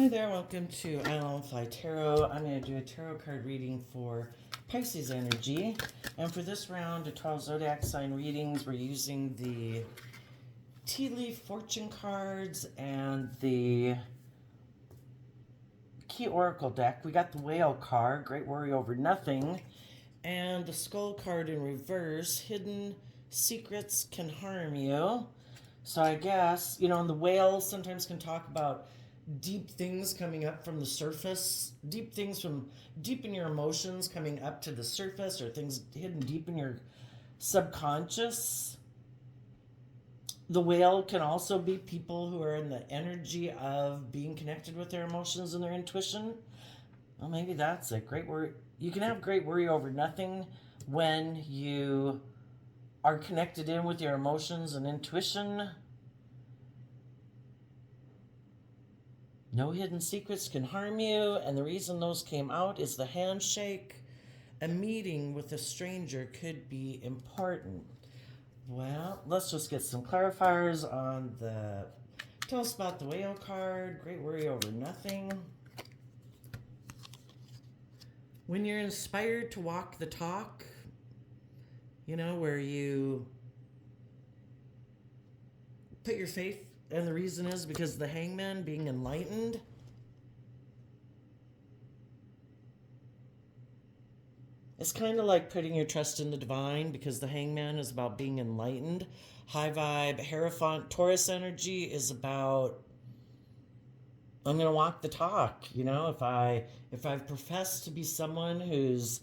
Hi there, welcome to Island Fly Tarot. I'm going to do a tarot card reading for Pisces energy. And for this round of 12 zodiac sign readings, we're using the tea leaf fortune cards and the key oracle deck. We got the whale card, great worry over nothing, and the skull card in reverse, hidden secrets can harm you. So I guess, and the whale sometimes can talk about deep things coming up from the surface, deep things from deep in your emotions coming up to the surface, or things hidden deep in your subconscious. The whale can also be people who are in the energy of being connected with their emotions and their intuition. Well, maybe that's it. Great worry. You can have great worry over nothing when you are connected in with your emotions and intuition. No hidden secrets can harm you, and the reason those came out is the handshake. A meeting with a stranger could be important. Well, let's just get some clarifiers on the... Tell us about the whale card. Great worry over nothing. When you're inspired to walk the talk, where you put your faith, and the reason is because the hangman being enlightened. It's kind of like putting your trust in the divine, because the hangman is about being enlightened. High vibe, Hierophant, Taurus energy is about, I'm going to walk the talk. If I've professed to be someone who's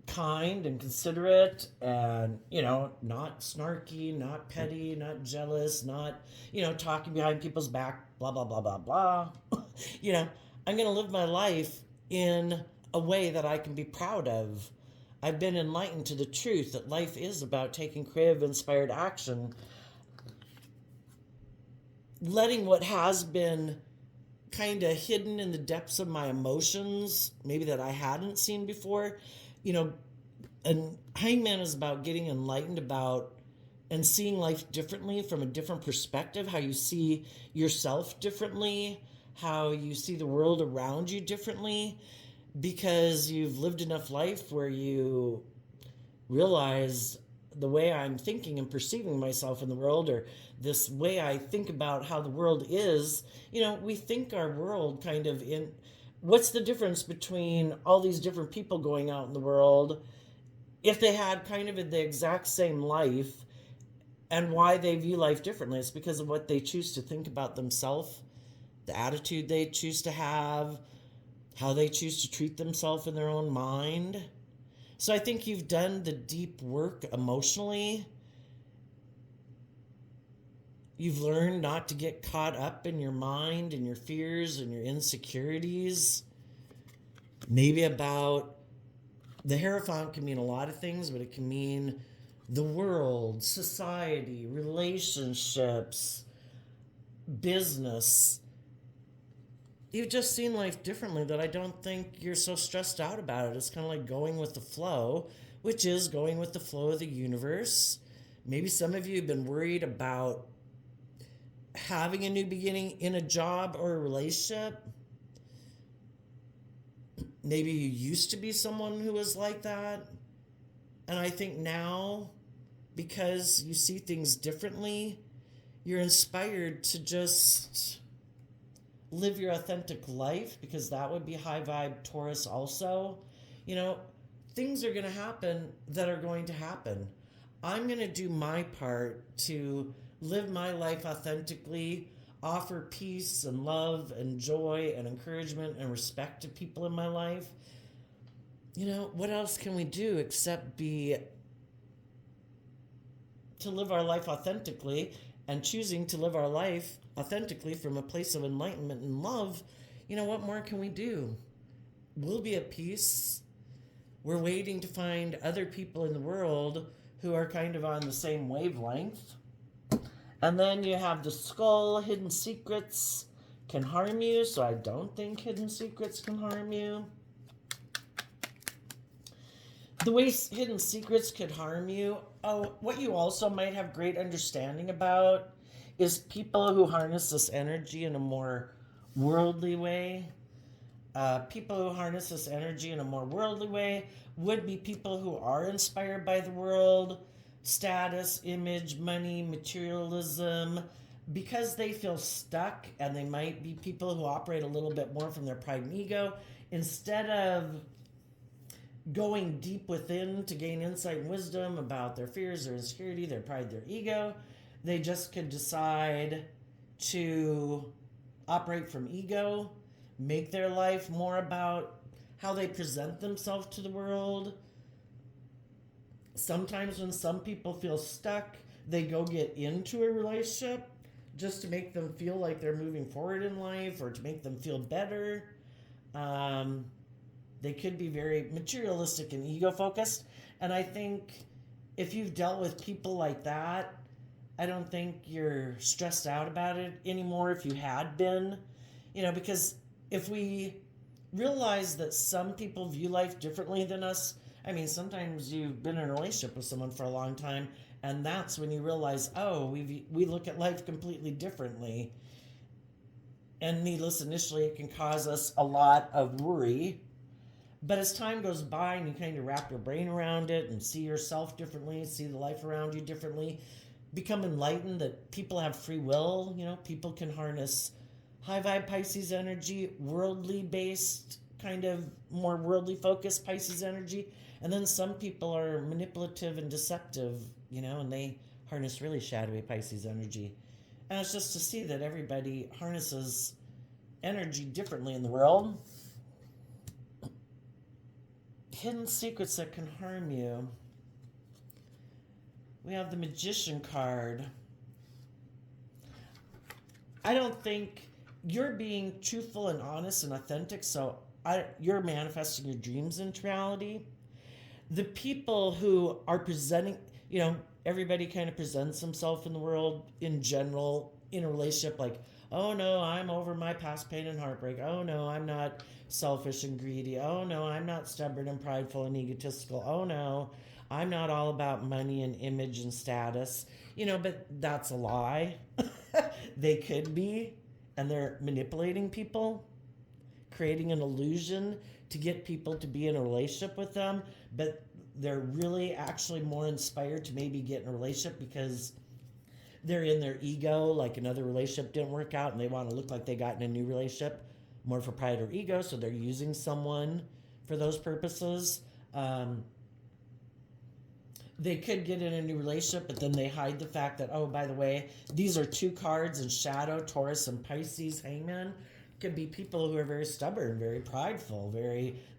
kind and considerate and, not snarky, not petty, not jealous, not, talking behind people's back, blah, blah, blah, blah, blah. I'm going to live my life in a way that I can be proud of. I've been enlightened to the truth that life is about taking creative, inspired action, letting what has been kind of hidden in the depths of my emotions, maybe that I hadn't seen before. And hangman is about getting enlightened about and seeing life differently from a different perspective, how you see yourself differently, how you see the world around you differently, because you've lived enough life where you realize the way I'm thinking and perceiving myself in the world, or this way I think about how the world is. We think our world kind of in... What's the difference between all these different people going out in the world if they had kind of the exact same life, and why they view life differently? It's because of what they choose to think about themselves, the attitude they choose to have, how they choose to treat themselves in their own mind. So I think you've done the deep work emotionally. You've learned not to get caught up in your mind and your fears and your insecurities. Maybe about... The Hierophant can mean a lot of things, but it can mean the world, society, relationships, business. You've just seen life differently, that I don't think you're so stressed out about it. It's kind of like going with the flow, which is going with the flow of the universe. Maybe some of you have been worried about having a new beginning in a job or a relationship. Maybe you used to be someone who was like that. And I think now, because you see things differently, you're inspired to just live your authentic life, because that would be high vibe Taurus also. Things are going to happen that are going to happen. I'm going to do my part to live my life authentically, offer peace and love and joy and encouragement and respect to people in my life. What else can we do except to live our life authentically, and choosing to live our life authentically from a place of enlightenment and love? What more can we do? We'll be at peace. We're waiting to find other people in the world who are kind of on the same wavelength. And then you have the skull, hidden secrets can harm you, so I don't think hidden secrets can harm you. The way hidden secrets could harm you, what you also might have great understanding about is people who harness this energy in a more worldly way. People who harness this energy in a more worldly way would be people who are inspired by the world, status, image, money, materialism, because they feel stuck, and they might be people who operate a little bit more from their pride and ego. Instead of going deep within to gain insight and wisdom about their fears, their insecurity, their pride, their ego, they just could decide to operate from ego, make their life more about how they present themselves to the world. Sometimes when some people feel stuck, they go get into a relationship just to make them feel like they're moving forward in life or to make them feel better. They could be very materialistic and ego focused. And I think if you've dealt with people like that, I don't think you're stressed out about it anymore if you had been. Because if we realize that some people view life differently than us, I mean, sometimes you've been in a relationship with someone for a long time, and that's when you realize, oh, we look at life completely differently. And needless, initially, it can cause us a lot of worry. But as time goes by and you kind of wrap your brain around it and see yourself differently, see the life around you differently, become enlightened that people have free will. People can harness high vibe Pisces energy, worldly based, kind of more worldly focused Pisces energy. And then some people are manipulative and deceptive, and they harness really shadowy Pisces energy. And it's just to see that everybody harnesses energy differently in the world. Hidden secrets that can harm you. We have the Magician card. I don't think you're being truthful and honest and authentic, so you're manifesting your dreams into reality. The people who are presenting, everybody kind of presents themselves in the world in general in a relationship like, oh no, I'm over my past pain and heartbreak. Oh no, I'm not selfish and greedy. Oh no, I'm not stubborn and prideful and egotistical. Oh no, I'm not all about money and image and status. But that's a lie. They could be, and they're manipulating people, creating an illusion to get people to be in a relationship with them, but they're really actually more inspired to maybe get in a relationship because they're in their ego, like another relationship didn't work out and they want to look like they got in a new relationship, more for pride or ego, so they're using someone for those purposes. They could get in a new relationship, but then they hide the fact that, oh, by the way, these are two cards in shadow, Taurus and Pisces, Hangman. Could be people who are very stubborn, very prideful,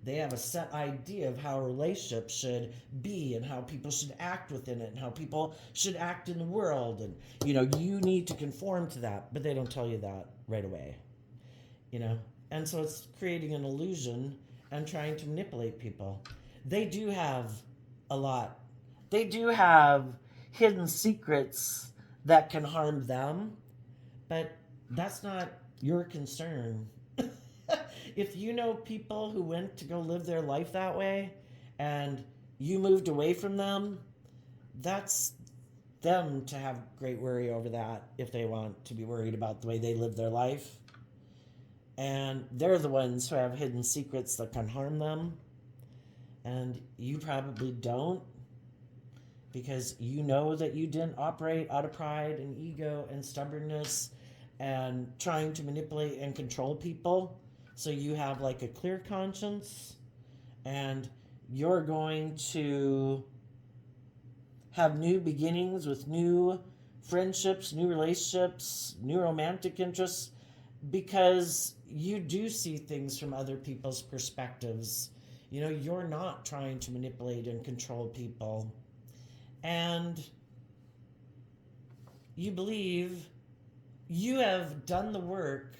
they have a set idea of how a relationship should be and how people should act within it and how people should act in the world. And, you need to conform to that, but they don't tell you that right away, And so it's creating an illusion and trying to manipulate people. They do have a lot. They do have hidden secrets that can harm them, but that's not your concern. If you know people who went to go live their life that way and you moved away from them, that's them to have great worry over that if they want to be worried about the way they live their life. And they're the ones who have hidden secrets that can harm them. And you probably don't, because you know that you didn't operate out of pride and ego and stubbornness and trying to manipulate and control people. So you have like a clear conscience, and you're going to have new beginnings with new friendships, new relationships, new romantic interests, because you do see things from other people's perspectives. You're not trying to manipulate and control people. And you believe you have done the work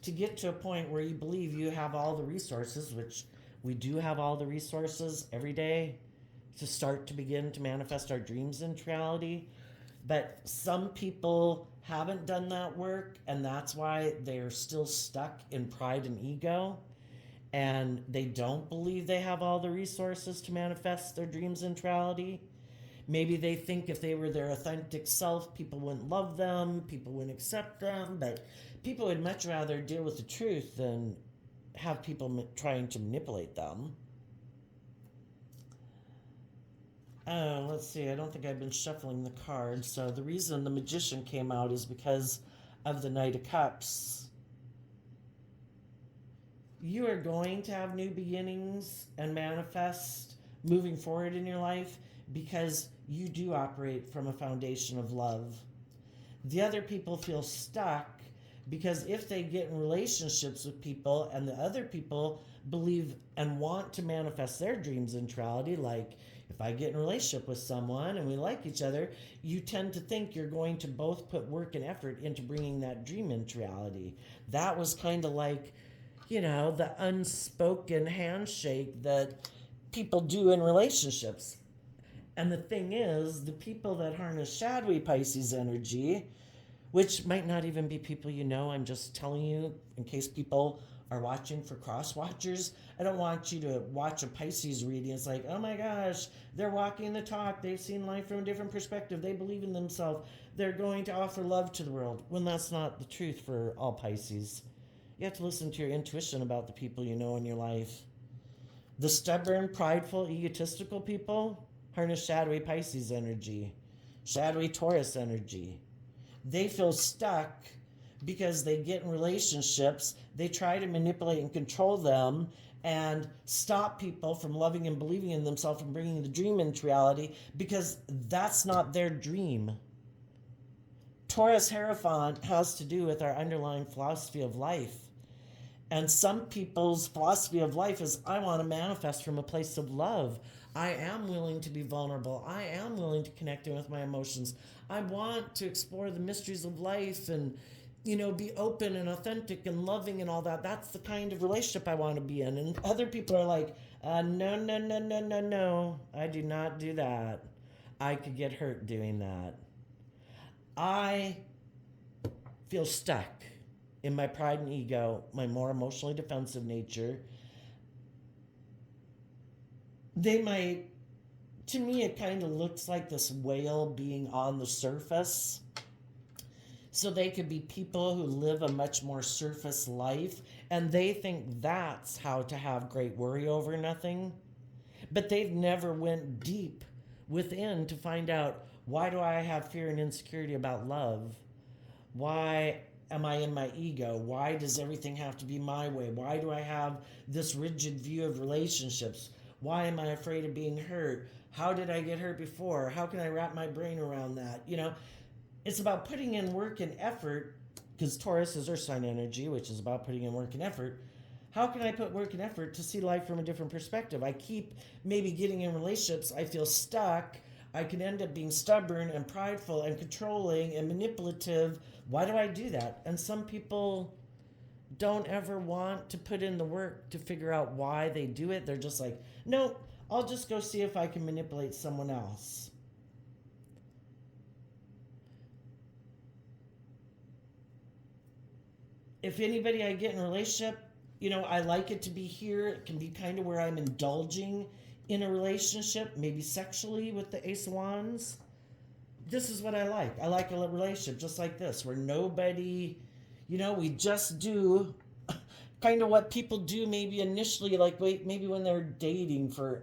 to get to a point where you believe you have all the resources, which we do have all the resources every day to start to begin to manifest our dreams into reality. But some people haven't done that work, and that's why they're still stuck in pride and ego, and they don't believe they have all the resources to manifest their dreams into reality. Maybe they think if they were their authentic self, people wouldn't love them, people wouldn't accept them, but people would much rather deal with the truth than have people trying to manipulate them. Let's see, I don't think I've been shuffling the cards. So the reason the Magician came out is because of the Knight of Cups. You are going to have new beginnings and manifest moving forward in your life because you do operate from a foundation of love. The other people feel stuck because if they get in relationships with people and the other people believe and want to manifest their dreams into reality, like if I get in a relationship with someone and we like each other, you tend to think you're going to both put work and effort into bringing that dream into reality. That was kind of like, the unspoken handshake that people do in relationships. And the thing is, the people that harness shadowy Pisces energy, which might not even be people I'm just telling you in case people are watching for cross watchers. I don't want you to watch a Pisces reading. It's like, oh my gosh, they're walking the talk. They've seen life from a different perspective. They believe in themselves. They're going to offer love to the world. When that's not the truth for all Pisces. You have to listen to your intuition about the people you know in your life. The stubborn, prideful, egotistical people harness shadowy Pisces energy, shadowy Taurus energy. They feel stuck because they get in relationships, they try to manipulate and control them and stop people from loving and believing in themselves and bringing the dream into reality because that's not their dream. Taurus Hierophant has to do with our underlying philosophy of life. And some people's philosophy of life is, I want to manifest from a place of love. I am willing to be vulnerable. I am willing to connect in with my emotions. I want to explore the mysteries of life and, be open and authentic and loving and all that. That's the kind of relationship I want to be in. And other people are like, no. I do not do that. I could get hurt doing that. I feel stuck in my pride and ego, my more emotionally defensive nature. To me, it kind of looks like this whale being on the surface. So they could be people who live a much more surface life, and they think that's how to have great worry over nothing. But they've never went deep within to find out, why do I have fear and insecurity about love? Why am I in my ego? Why does everything have to be my way? Why do I have this rigid view of relationships? Why am I afraid of being hurt? How did I get hurt before? How can I wrap my brain around that? It's about putting in work and effort, because Taurus is earth sign energy, which is about putting in work and effort. How can I put work and effort to see life from a different perspective? I keep maybe getting in relationships. I feel stuck. I can end up being stubborn and prideful and controlling and manipulative. Why do I do that? And some people don't ever want to put in the work to figure out why they do it. They're just like, no, I'll just go see if I can manipulate someone else. If anybody I get in a relationship, I like it to be here. It can be kind of where I'm indulging in a relationship, maybe sexually with the Ace of Wands. This is what I like. I like a relationship just like this, where nobody, we just do kind of what people do maybe initially, maybe when they're dating for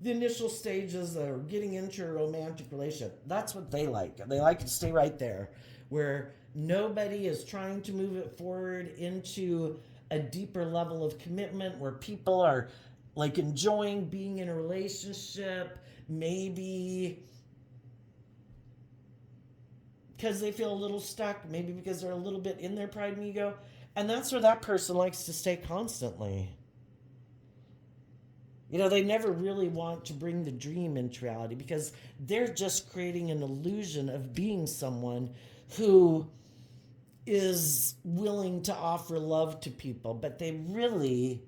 the initial stages of getting into a romantic relationship. That's what they like. They like to stay right there, where nobody is trying to move it forward into a deeper level of commitment, where people are enjoying being in a relationship, maybe because they feel a little stuck, maybe because they're a little bit in their pride and ego. And that's where that person likes to stay constantly. They never really want to bring the dream into reality because they're just creating an illusion of being someone who is willing to offer love to people, but they really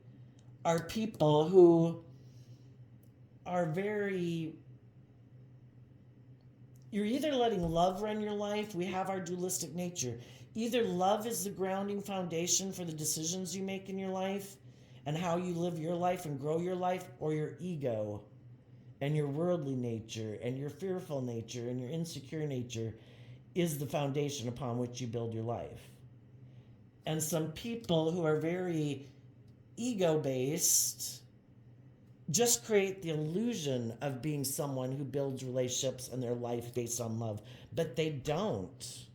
are people who are you're either letting love run your life. We have our dualistic nature. Either love is the grounding foundation for the decisions you make in your life and how you live your life and grow your life, or your ego and your worldly nature and your fearful nature and your insecure nature is the foundation upon which you build your life. And some people who are very ego based just create the illusion of being someone who builds relationships and their life based on love, but they don't.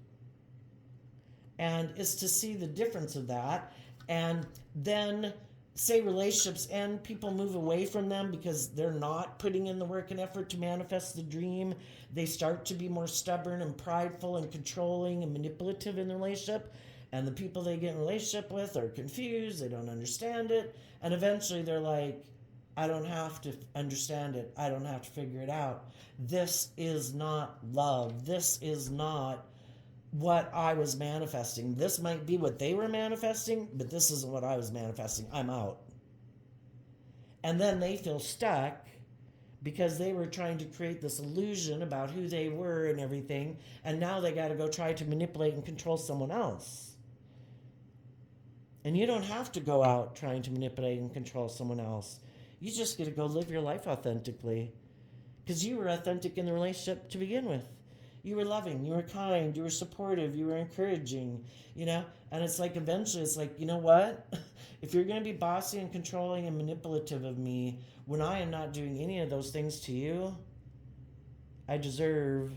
And it's to see the difference of that. And then, say relationships end, people move away from them because they're not putting in the work and effort to manifest the dream. They start to be more stubborn and prideful and controlling and manipulative in the relationship. And the people they get in a relationship with are confused, they don't understand it. And eventually they're like, I don't have to understand it. I don't have to figure it out. This is not love. This is not what I was manifesting. This might be what they were manifesting, but this isn't what I was manifesting. I'm out. And then they feel stuck because they were trying to create this illusion about who they were and everything, and now they got to go try to manipulate and control someone else. And you don't have to go out trying to manipulate and control someone else. You just get to go live your life authentically, because you were authentic in the relationship to begin with. You were loving, you were kind, you were supportive, you were encouraging, and it's like eventually it's like, you know what? If you're going to be bossy and controlling and manipulative of me when I am not doing any of those things to you, I deserve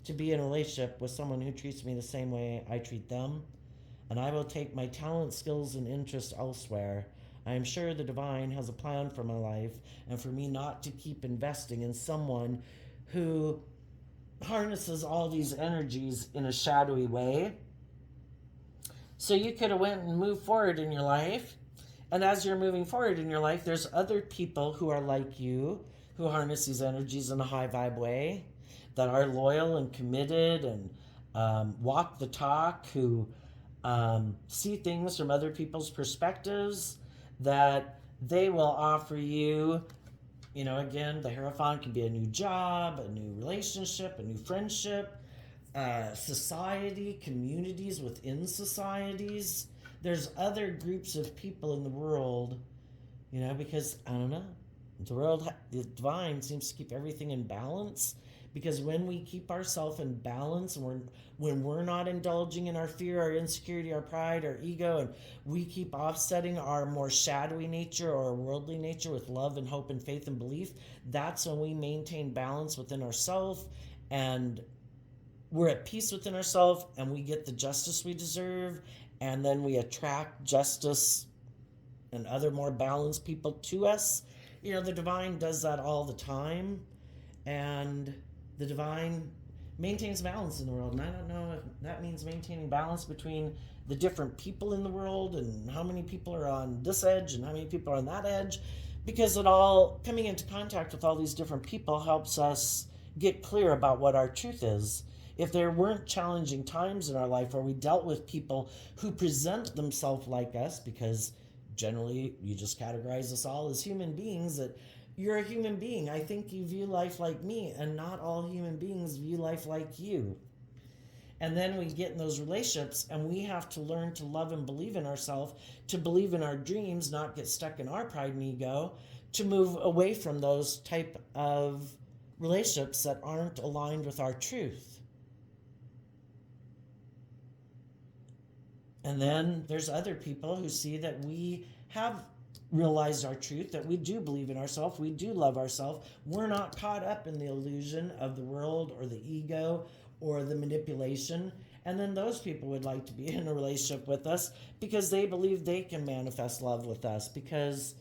to be in a relationship with someone who treats me the same way I treat them, and I will take my talent, skills, and interests elsewhere. I am sure the divine has a plan for my life and for me not to keep investing in someone who harnesses all these energies in a shadowy way. So you could have went and moved forward in your life, and as you're moving forward in your life, there's other people who are like you, who harness these energies in a high vibe way, that are loyal and committed and walk the talk, who see things from other people's perspectives, that they will offer you, again, the Hierophant can be a new job, a new relationship, a new friendship, society, communities within societies. There's other groups of people in the world, because, I don't know, the divine seems to keep everything in balance. Because when we keep ourselves in balance, and when we're not indulging in our fear, our insecurity, our pride, our ego, and we keep offsetting our more shadowy nature or worldly nature with love and hope and faith and belief, that's when we maintain balance within ourselves, and we're at peace within ourselves, and we get the justice we deserve, and then we attract justice and other more balanced people to us. The divine does that all the time, and the divine maintains balance in the world. And I don't know if that means maintaining balance between the different people in the world and how many people are on this edge and how many people are on that edge, because it all, coming into contact with all these different people, helps us get clear about what our truth is. If there weren't challenging times in our life where we dealt with people who present themselves like us, because generally you just categorize us all as human beings, that you're a human being. I think you view life like me, and not all human beings view life like you. And then we get in those relationships, and we have to learn to love and believe in ourselves, to believe in our dreams, not get stuck in our pride and ego, to move away from those type of relationships that aren't aligned with our truth. And then there's other people who see that we have realized our truth, that we do believe in ourselves, we do love ourselves. We're not caught up in the illusion of the world or the ego or the manipulation. And then those people would like to be in a relationship with us because they believe they can manifest love with us, because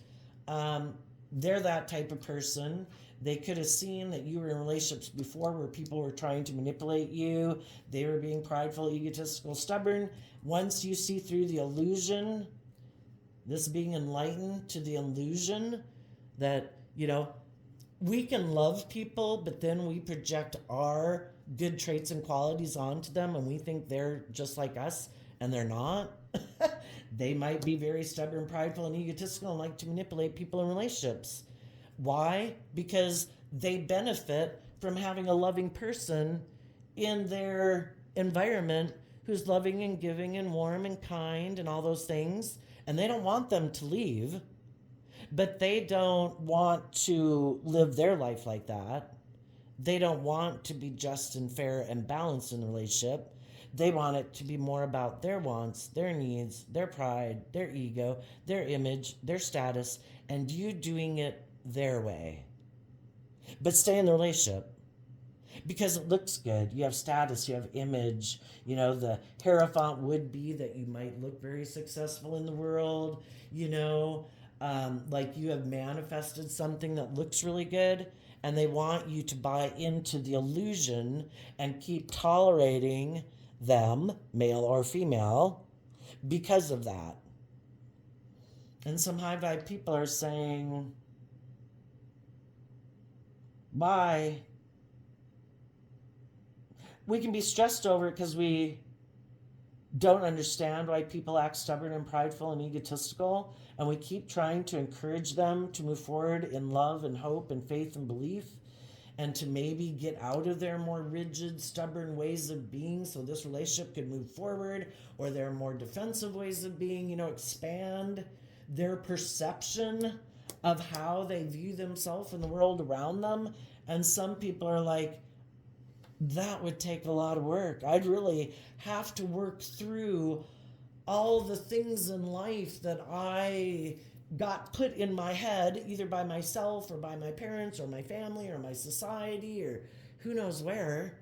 they're that type of person. They could have seen that you were in relationships before where people were trying to manipulate you. They were being prideful, egotistical, stubborn. Once you see through the illusion, this being enlightened to the illusion that, we can love people, but then we project our good traits and qualities onto them, and we think they're just like us, and they're not. They might be very stubborn, prideful, and egotistical and like to manipulate people in relationships. Why? Because they benefit from having a loving person in their environment who's loving and giving and warm and kind and all those things, and they don't want them to leave. But they don't want to live their life like that. They don't want to be just and fair and balanced in the relationship. They want it to be more about their wants, their needs, their pride, their ego, their image, their status, and you doing it their way. But stay in the relationship because it looks good. You have status, you have image. You know, the Hierophant would be that you might look very successful in the world, you know, like you have manifested something that looks really good, and they want you to buy into the illusion and keep tolerating them, male or female, because of that. And some high vibe people are saying, bye. We can be stressed over it because we don't understand why people act stubborn and prideful and egotistical, and we keep trying to encourage them to move forward in love and hope and faith and belief, and to maybe get out of their more rigid, stubborn ways of being so this relationship could move forward, or their more defensive ways of being, you know, expand their perception of how they view themselves and the world around them. And some people are like, that would take a lot of work. I'd really have to work through all the things in life that I got put in my head, either by myself or by my parents or my family or my society or who knows where.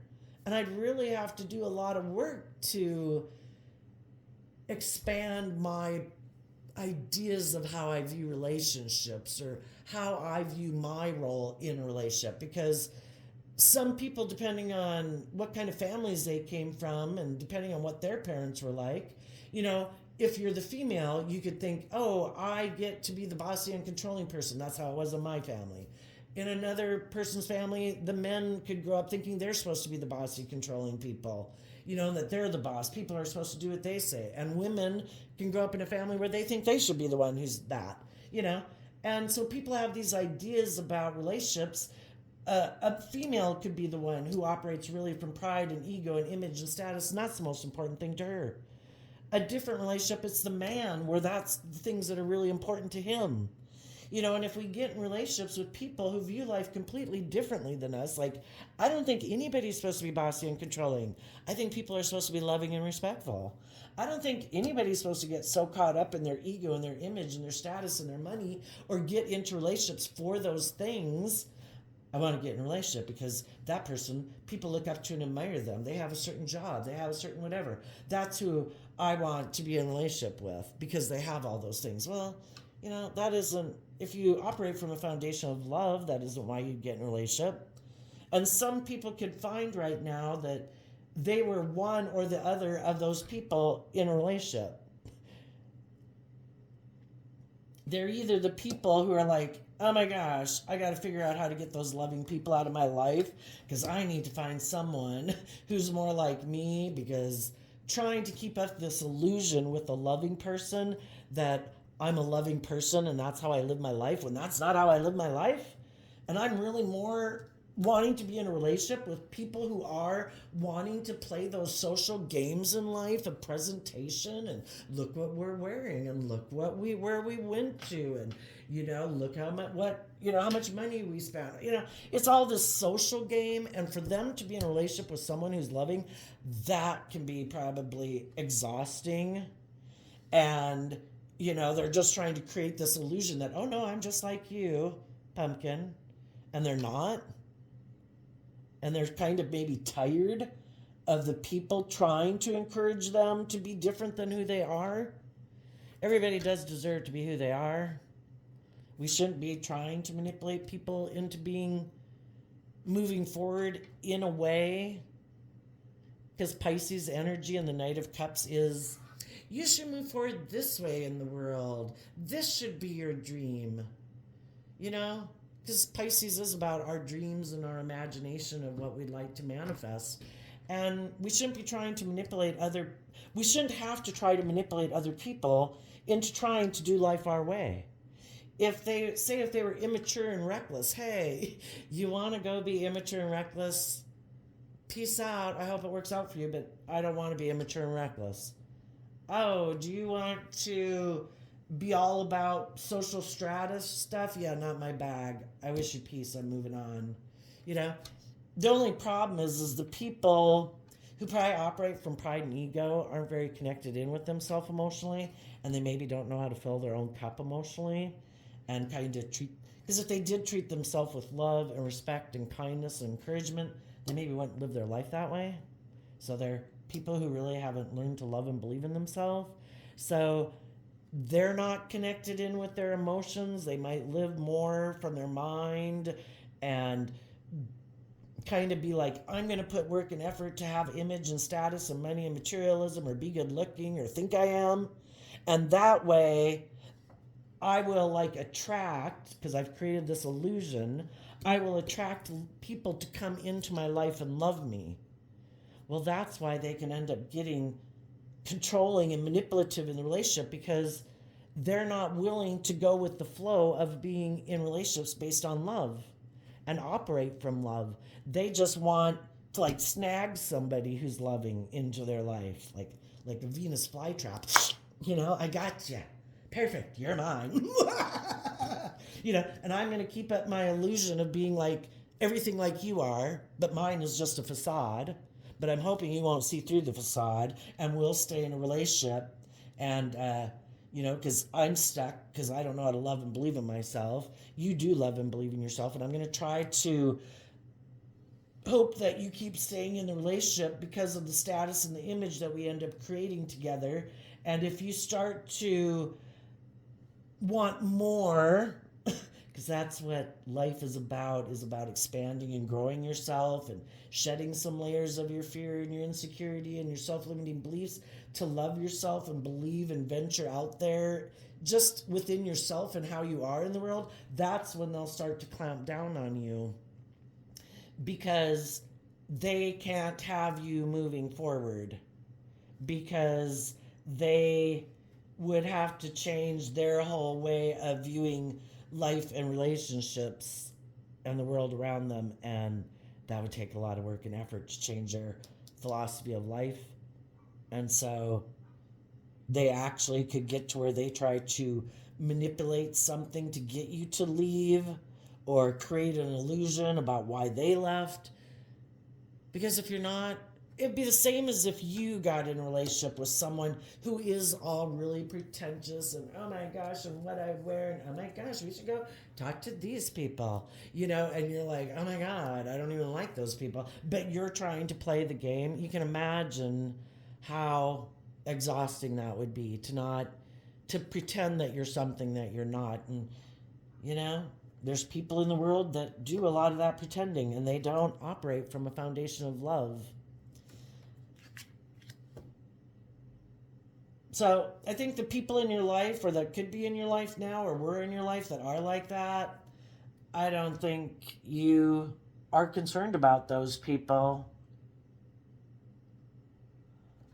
And I'd really have to do a lot of work to expand my ideas of how I view relationships or how I view my role in a relationship, because some people, depending on what kind of families they came from and depending on what their parents were like, you know, if you're the female, you could think, oh, I get to be the bossy and controlling person. That's how it was in my family. In another person's family, the men could grow up thinking they're supposed to be the bossy, controlling people, you know, that they're the boss. People are supposed to do what they say. And women can grow up in a family where they think they should be the one who's that, you know. And so people have these ideas about relationships. A female could be the one who operates really from pride and ego and image and status, and that's the most important thing to her. A different relationship, it's the man, where that's the things that are really important to him. You know, and if we get in relationships with people who view life completely differently than us, like, I don't think anybody's supposed to be bossy and controlling. I think people are supposed to be loving and respectful. I don't think anybody's supposed to get so caught up in their ego and their image and their status and their money, or get into relationships for those things. I want to get in a relationship because that person, people look up to and admire them. They have a certain job. They have a certain whatever. That's who I want to be in a relationship with because they have all those things. Well, you know, that isn't, if you operate from a foundation of love, that isn't why you get in a relationship. And some people could find right now that they were one or the other of those people in a relationship. They're either the people who are like, oh my gosh, I got to figure out how to get those loving people out of my life because I need to find someone who's more like me, because trying to keep up this illusion with a loving person that I'm a loving person and that's how I live my life, when that's not how I live my life. And I'm really more wanting to be in a relationship with people who are wanting to play those social games in life of presentation and look what we're wearing and look what where we went to, and you know, look how much how much money we spent. You know, it's all this social game, and for them to be in a relationship with someone who's loving, that can be probably exhausting. And you know, they're just trying to create this illusion that, oh no, I'm just like you, pumpkin, and they're not. And they're kind of maybe tired of the people trying to encourage them to be different than who they are. Everybody does deserve to be who they are. We shouldn't be trying to manipulate people into moving forward in a way, because Pisces energy and the Knight of Cups is, you should move forward this way in the world. This should be your dream. You know? Because Pisces is about our dreams and our imagination of what we'd like to manifest. And we shouldn't be trying to we shouldn't have to try to manipulate other people into trying to do life our way. If they were immature and reckless, hey, you want to go be immature and reckless? Peace out. I hope it works out for you, but I don't want to be immature and reckless. Oh, do you want to be all about social stratus stuff, yeah, not my bag. I wish you peace. I'm moving on. You know, the only problem is the people who probably operate from pride and ego aren't very connected in with themselves emotionally, and they maybe don't know how to fill their own cup emotionally, and kind of treat. Because if they did treat themselves with love and respect and kindness and encouragement, they maybe wouldn't live their life that way. So they're people who really haven't learned to love and believe in themselves. So they're not connected in with their emotions. They might live more from their mind and kind of be like, I'm going to put work and effort to have image and status and money and materialism or be good looking or think I am. And that way, I will like attract, because I've created this illusion, I will attract people to come into my life and love me. Well, that's why they can end up getting controlling and manipulative in the relationship, because they're not willing to go with the flow of being in relationships based on love and operate from love. They just want to like snag somebody who's loving into their life, like a Venus flytrap. You know, I got you. Perfect. You're mine. You know, and I'm going to keep up my illusion of being like everything like you are, but mine is just a facade. But I'm hoping you won't see through the facade, and we'll stay in a relationship. And, you know, because I'm stuck because I don't know how to love and believe in myself. You do love and believe in yourself, and I'm going to try to hope that you keep staying in the relationship because of the status and the image that we end up creating together. And if you start to want more, because that's what life is about expanding and growing yourself and shedding some layers of your fear and your insecurity and your self-limiting beliefs to love yourself and believe and venture out there just within yourself and how you are in the world. That's when they'll start to clamp down on you, because they can't have you moving forward, because they would have to change their whole way of viewing life and relationships and the world around them, and that would take a lot of work and effort to change their philosophy of life. And so they actually could get to where they try to manipulate something to get you to leave or create an illusion about why they left. Because if you're not, it'd be the same as if you got in a relationship with someone who is all really pretentious and oh my gosh, and what I wear, and oh my gosh, we should go talk to these people, you know, and you're like, oh my God, I don't even like those people, but you're trying to play the game. You can imagine how exhausting that would be to pretend that you're something that you're not. And, you know, there's people in the world that do a lot of that pretending, and they don't operate from a foundation of love. So I think the people in your life, or that could be in your life now, or were in your life that are like that, I don't think you are concerned about those people.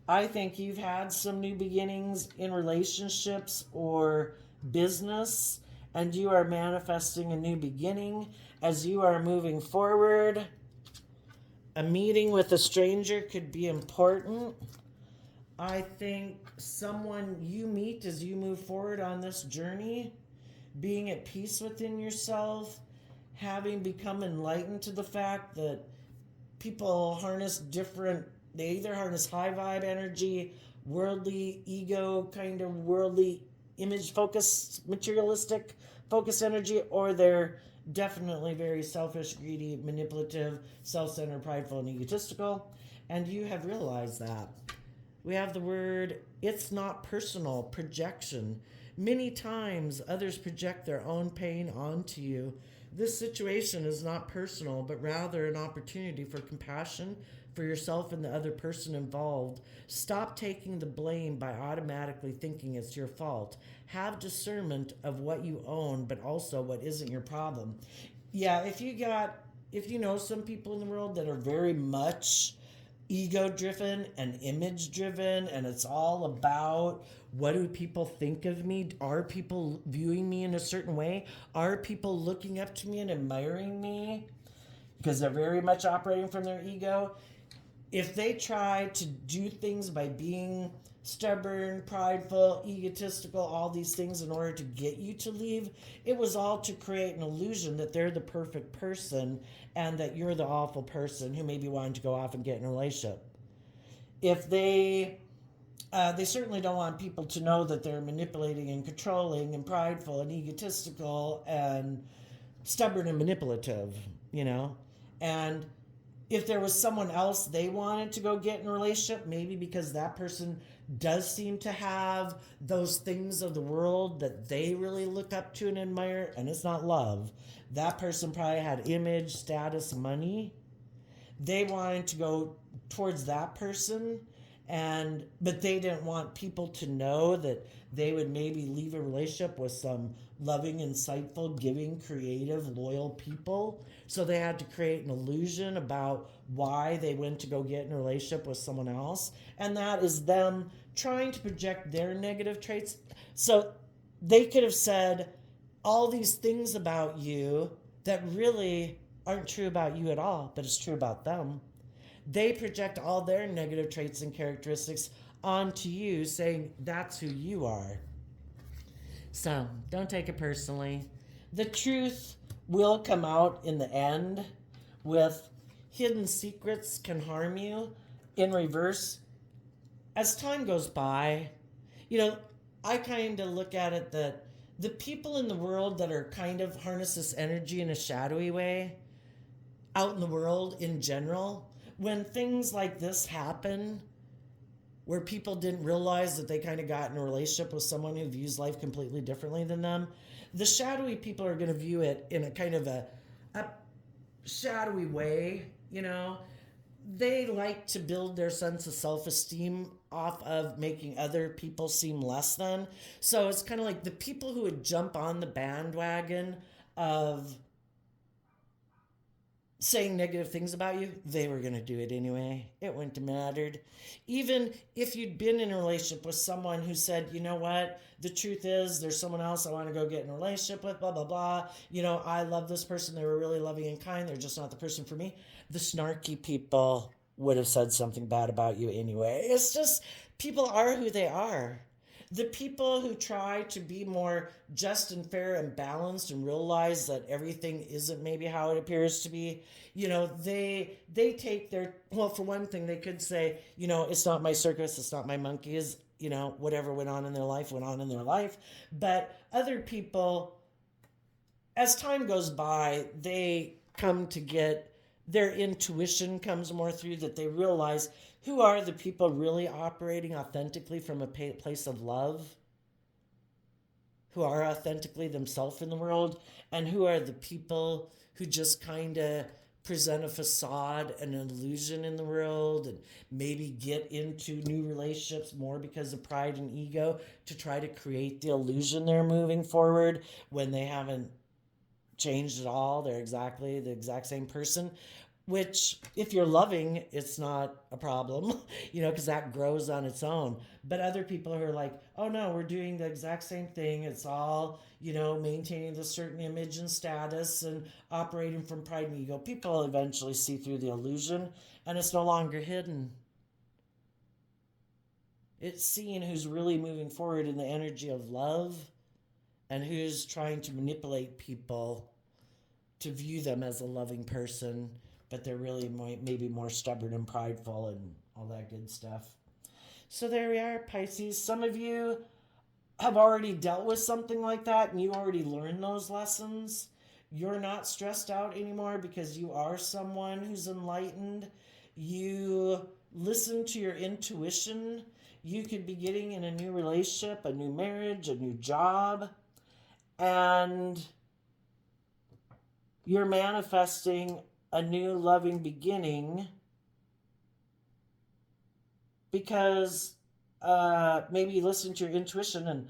I think you've had some new beginnings in relationships or business, and you are manifesting a new beginning as you are moving forward. A meeting with a stranger could be important. I think someone you meet as you move forward on this journey, being at peace within yourself, having become enlightened to the fact that people harness different, they either harness high vibe energy, worldly ego, kind of worldly image focused, materialistic focused energy, or they're definitely very selfish, greedy, manipulative, self-centered, prideful, and egotistical. And you have realized that. We have the word, it's not personal, projection. Many times others project their own pain onto you. This situation is not personal, but rather an opportunity for compassion for yourself and the other person involved. Stop taking the blame by automatically thinking it's your fault. Have discernment of what you own, but also what isn't your problem. Yeah, if you know some people in the world that are very much ego driven and image driven, and it's all about what do people think of me? Are people viewing me in a certain way? Are people looking up to me and admiring me? Because they're very much operating from their ego. If they try to do things by being stubborn, prideful, egotistical, all these things in order to get you to leave. It was all to create an illusion that they're the perfect person and that you're the awful person who maybe wanted to go off and get in a relationship. If they certainly don't want people to know that they're manipulating and controlling and prideful and egotistical and stubborn and manipulative, you know? And if there was someone else they wanted to go get in a relationship, maybe because that person does seem to have those things of the world that they really look up to and admire, and it's not love. That person probably had image, status, money. They wanted to go towards that person, but they didn't want people to know that they would maybe leave a relationship with some loving, insightful, giving, creative, loyal people. So they had to create an illusion about why they went to go get in a relationship with someone else. And that is them trying to project their negative traits. So they could have said all these things about you that really aren't true about you at all, but it's true about them. They project all their negative traits and characteristics onto you, saying that's who you are. So don't take it personally. The truth will come out in the end. With hidden secrets can harm you in reverse. As time goes by, I kind of look at it that the people in the world that are kind of harness this energy in a shadowy way, out in the world in general, when things like this happen, where people didn't realize that they kind of got in a relationship with someone who views life completely differently than them, the shadowy people are going to view it in a kind of a shadowy way, They like to build their sense of self-esteem off of making other people seem less than. So it's kind of like the people who would jump on the bandwagon of saying negative things about you, they were going to do it anyway. It wouldn't have mattered. Even if you'd been in a relationship with someone who said, you know what, the truth is there's someone else I want to go get in a relationship with, blah, blah, blah. I love this person. They were really loving and kind. They're just not the person for me. The snarky people would have said something bad about you anyway. It's just people are who they are. The people who try to be more just and fair and balanced and realize that everything isn't maybe how it appears to be, they take for one thing, they could say, it's not my circus, it's not my monkeys, whatever went on in their life went on in their life. But other people, as time goes by, they come to get their intuition comes more through, that they realize who are the people really operating authentically from a place of love, who are authentically themselves in the world, and who are the people who just kind of present a facade and an illusion in the world and maybe get into new relationships more because of pride and ego to try to create the illusion they're moving forward when they haven't changed at all. They're exactly the exact same person, which if you're loving, it's not a problem, because that grows on its own. But other people who are like, oh no, we're doing the exact same thing. It's all, maintaining the certain image and status and operating from pride and ego. People eventually see through the illusion and it's no longer hidden. It's seeing who's really moving forward in the energy of love and who's trying to manipulate people to view them as a loving person, but they're really maybe more stubborn and prideful and all that good stuff. So there we are, Pisces. Some of you have already dealt with something like that and you already learned those lessons. You're not stressed out anymore because you are someone who's enlightened. You listen to your intuition. You could be getting in a new relationship, a new marriage, a new job, and you're manifesting a new loving beginning because maybe you listened to your intuition and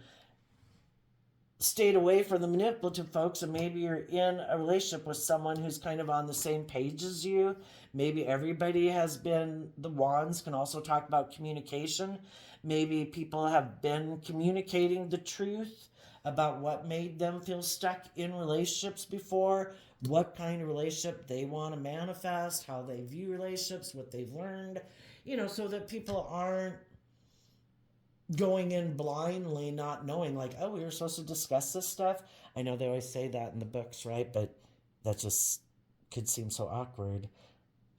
stayed away from the manipulative folks, and maybe you're in a relationship with someone who's kind of on the same page as you. Maybe everybody has been, the wands can also talk about communication. Maybe people have been communicating the truth about what made them feel stuck in relationships before, what kind of relationship they want to manifest, how they view relationships, what they've learned, so that people aren't going in blindly, not knowing, like, oh, we were supposed to discuss this stuff. I know they always say that in the books, right? But that just could seem so awkward.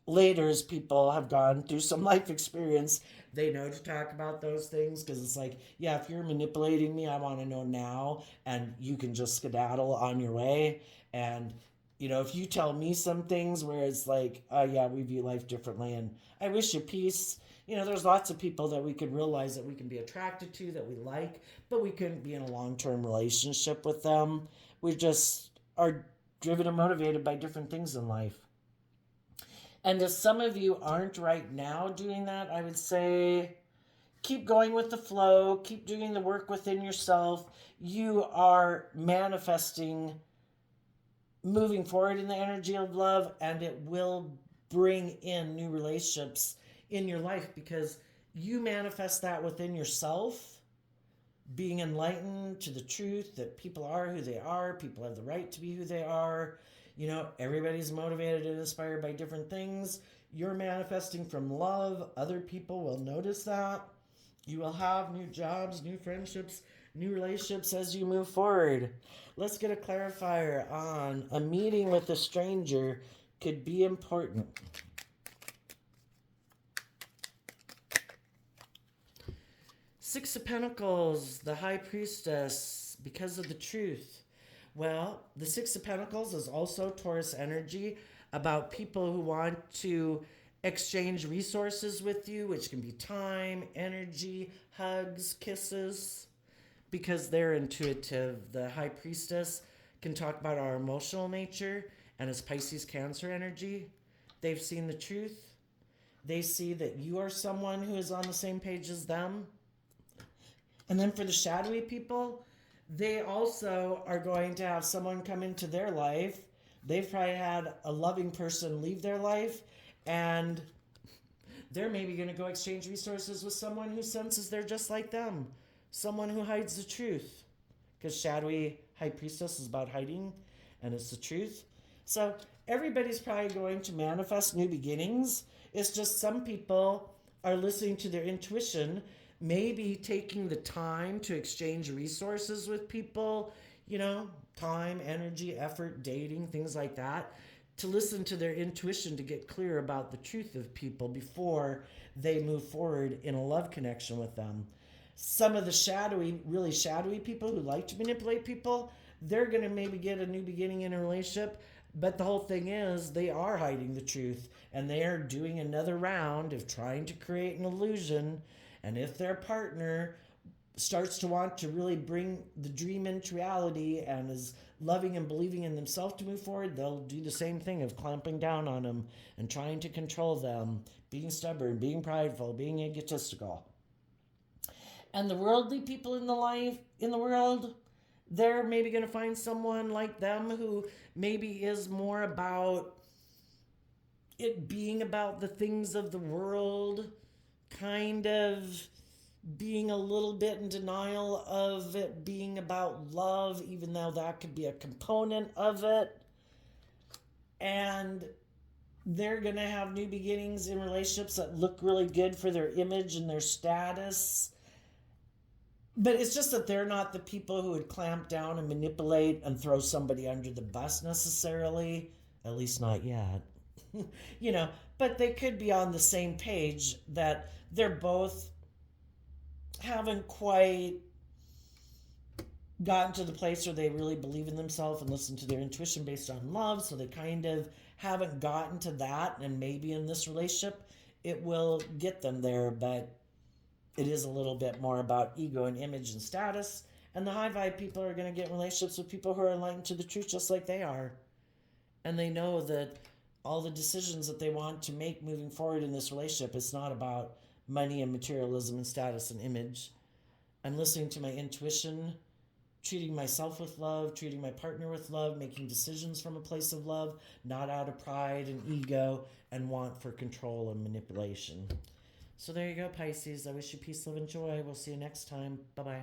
Later, as people have gone through some life experience, they know to talk about those things because it's like, yeah, if you're manipulating me, I want to know now, and you can just skedaddle on your way. And if you tell me some things where it's like, oh yeah, we view life differently, and I wish you peace. There's lots of people that we could realize that we can be attracted to, that we like, but we couldn't be in a long-term relationship with them. We just are driven and motivated by different things in life. And if some of you aren't right now doing that, I would say keep going with the flow, keep doing the work within yourself. You are manifesting, moving forward in the energy of love, and it will bring in new relationships in your life because you manifest that within yourself, being enlightened to the truth that people are who they are, people have the right to be who they are. Everybody's motivated and inspired by different things. You're manifesting from love. Other people will notice that. You will have new jobs, new friendships, new relationships as you move forward. Let's get a clarifier on a meeting with a stranger could be important. Six of Pentacles, the High Priestess, because of the truth. Well, the Six of Pentacles is also Taurus energy about people who want to exchange resources with you, which can be time, energy, hugs, kisses, because they're intuitive. The High Priestess can talk about our emotional nature, and as Pisces Cancer energy, they've seen the truth. They see that you are someone who is on the same page as them. And then for the shadowy people, they also are going to have someone come into their life. They've probably had a loving person leave their life, and they're maybe going to go exchange resources with someone who senses they're just like them, someone who hides the truth. Because shadowy High Priestess is about hiding, and it's the truth. So everybody's probably going to manifest new beginnings. It's just some people are listening to their intuition, maybe taking the time to exchange resources with people, time, energy, effort, dating, things like that, to listen to their intuition to get clear about the truth of people before they move forward in a love connection with them. Some of the shadowy, really shadowy people who like to manipulate people, they're going to maybe get a new beginning in a relationship. But the whole thing is they are hiding the truth, and they are doing another round of trying to create an illusion. And if their partner starts to want to really bring the dream into reality and is loving and believing in themselves to move forward, they'll do the same thing of clamping down on them and trying to control them, being stubborn, being prideful, being egotistical. And the worldly people in the world, they're maybe going to find someone like them who maybe is more about it being about the things of the world, kind of being a little bit in denial of it being about love, even though that could be a component of it. And they're going to have new beginnings in relationships that look really good for their image and their status. But it's just that they're not the people who would clamp down and manipulate and throw somebody under the bus necessarily, at least not yet. But they could be on the same page that they're both haven't quite gotten to the place where they really believe in themselves and listen to their intuition based on love. So they kind of haven't gotten to that. And maybe in this relationship, it will get them there. But it is a little bit more about ego and image and status. And the high vibe people are going to get relationships with people who are enlightened to the truth just like they are. And they know that all the decisions that they want to make moving forward in this relationship, it's not about money and materialism and status and image. I'm listening to my intuition, treating myself with love, treating my partner with love, making decisions from a place of love, not out of pride and ego and want for control and manipulation. So there you go, Pisces. I wish you peace, love, and joy. We'll see you next time. Bye-bye.